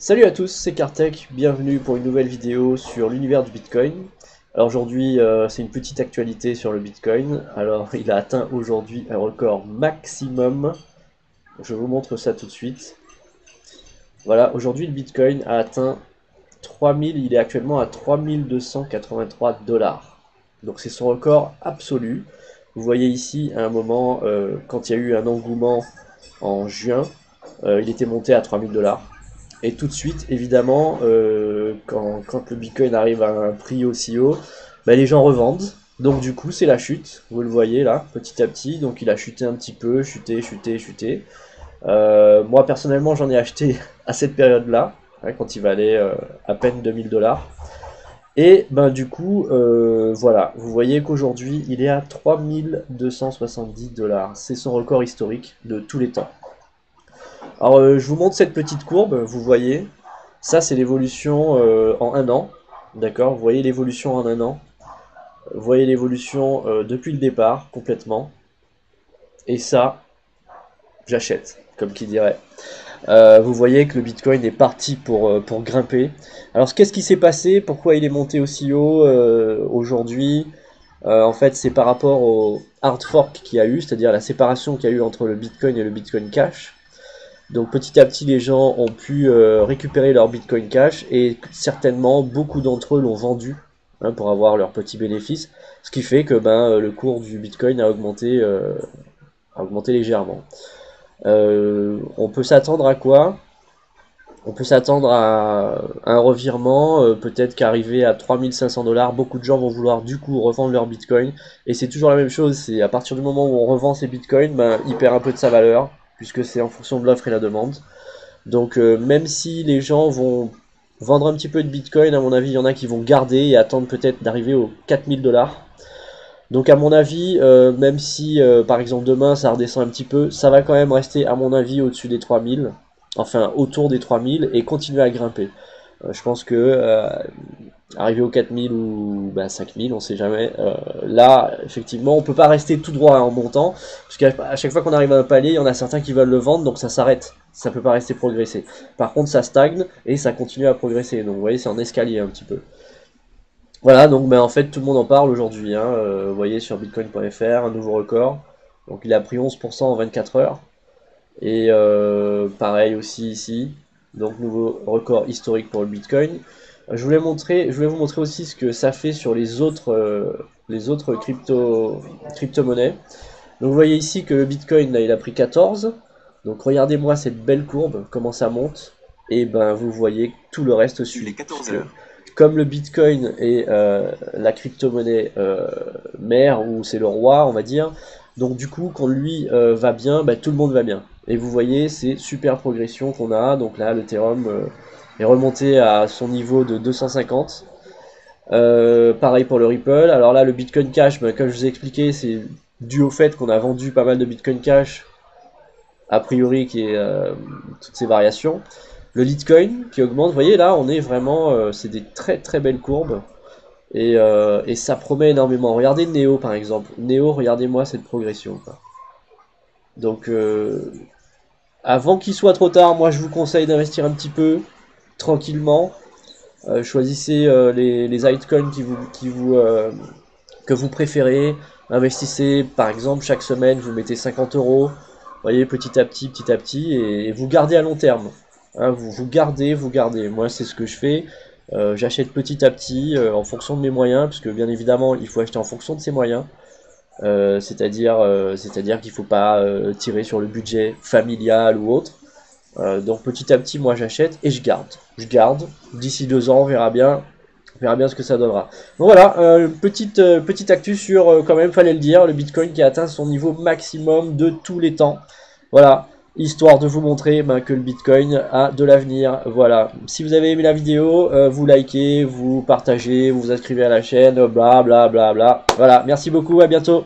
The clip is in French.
Salut à tous, c'est Kartek, bienvenue pour une nouvelle vidéo sur l'univers du Bitcoin. Alors aujourd'hui, c'est une petite actualité sur le Bitcoin. Alors il a atteint aujourd'hui un record maximum. Je vous montre ça tout de suite. Voilà, aujourd'hui le Bitcoin a atteint 3000, il est actuellement à 3283 $. Donc c'est son record absolu. Vous voyez ici à un moment, quand il y a eu un engouement en juin, il était monté à 3000 $. Et tout de suite, évidemment, quand le Bitcoin arrive à un prix aussi haut, bah, les gens revendent. Donc du coup, c'est la chute. Vous le voyez là, petit à petit. Donc il a chuté un petit peu, chuté. Moi, personnellement, j'en ai acheté à cette période-là, hein, quand il valait à peine 2000 $. Et ben du coup, voilà, vous voyez qu'aujourd'hui, il est à 3270 $. C'est son record historique de tous les temps. Alors je vous montre cette petite courbe, vous voyez, ça c'est l'évolution en un an, d'accord, vous voyez l'évolution en un an, vous voyez l'évolution depuis le départ, complètement, et ça, j'achète, comme qui dirait. Vous voyez que le Bitcoin est parti pour grimper. Alors qu'est-ce qui s'est passé? Pourquoi il est monté aussi haut aujourd'hui? En fait c'est par rapport au hard fork qu'il y a eu, c'est-à-dire la séparation qu'il y a eu entre le Bitcoin et le Bitcoin Cash. Donc petit à petit les gens ont pu récupérer leur Bitcoin Cash et certainement beaucoup d'entre eux l'ont vendu, hein, pour avoir leurs petits bénéfices, ce qui fait que le cours du Bitcoin a augmenté légèrement. On peut s'attendre à quoi? On peut s'attendre à un revirement, peut-être qu'arrivé à 3500 $, beaucoup de gens vont vouloir du coup revendre leur Bitcoin, et c'est toujours la même chose, c'est à partir du moment où on revend ses Bitcoins, il perd un peu de sa valeur, puisque c'est en fonction de l'offre et la demande. Donc même si les gens vont vendre un petit peu de Bitcoin, à mon avis, il y en a qui vont garder et attendre peut-être d'arriver aux 4000 $. Donc à mon avis, même si par exemple demain ça redescend un petit peu, ça va quand même rester à mon avis au-dessus des 3000, enfin autour des 3000 et continuer à grimper. Je pense que arriver aux 4000 ou 5000, on sait jamais. Là, effectivement, on peut pas rester tout droit en montant, parce qu'à chaque fois qu'on arrive à un palier, il y en a certains qui veulent le vendre, donc ça s'arrête. Ça peut pas rester progresser. Par contre, ça stagne et ça continue à progresser. Donc, vous voyez, c'est en escalier un petit peu. Voilà, donc en fait, tout le monde en parle aujourd'hui, hein. Vous voyez sur bitcoin.fr, un nouveau record. Donc, il a pris 11% en 24 heures. Et pareil aussi ici. Donc, nouveau record historique pour le Bitcoin. Je voulais vous montrer aussi ce que ça fait sur les autres crypto-monnaies. Donc vous voyez ici que le Bitcoin là, il a pris 14. Donc regardez-moi cette belle courbe, comment ça monte. Et vous voyez tout le reste suit. Il est 14 heures. Comme le Bitcoin est la crypto-monnaie mère, ou c'est le roi, on va dire. Donc du coup, quand lui va bien, tout le monde va bien. Et vous voyez, c'est super progression qu'on a. Donc là, l'Ethereum est remonté à son niveau de 250. Pareil pour le Ripple. Alors là, le Bitcoin Cash, comme je vous ai expliqué, c'est dû au fait qu'on a vendu pas mal de Bitcoin Cash, a priori, qui est toutes ces variations. Le Litecoin qui augmente, vous voyez là, on est vraiment, c'est des très très belles courbes. Et ça promet énormément. Regardez Neo par exemple. Neo, regardez-moi cette progression. Donc, avant qu'il soit trop tard, moi je vous conseille d'investir un petit peu, tranquillement. Choisissez les altcoins que vous préférez. Investissez par exemple chaque semaine, vous mettez 50 €. Voyez, petit à petit, et vous gardez à long terme. Hein, vous gardez. Moi c'est ce que je fais. J'achète petit à petit en fonction de mes moyens, puisque bien évidemment il faut acheter en fonction de ses moyens. C'est-à-dire qu'il ne faut pas tirer sur le budget familial ou autre. Donc petit à petit, moi j'achète et je garde. D'ici 2 ans, on verra bien ce que ça donnera. Donc voilà, petite actu sur, quand même, fallait le dire, le Bitcoin qui a atteint son niveau maximum de tous les temps. Voilà, histoire de vous montrer que le Bitcoin a de l'avenir. Voilà, si vous avez aimé la vidéo, vous likez, vous partagez, vous vous inscrivez à la chaîne, bla bla bla bla. Voilà, merci beaucoup, à bientôt.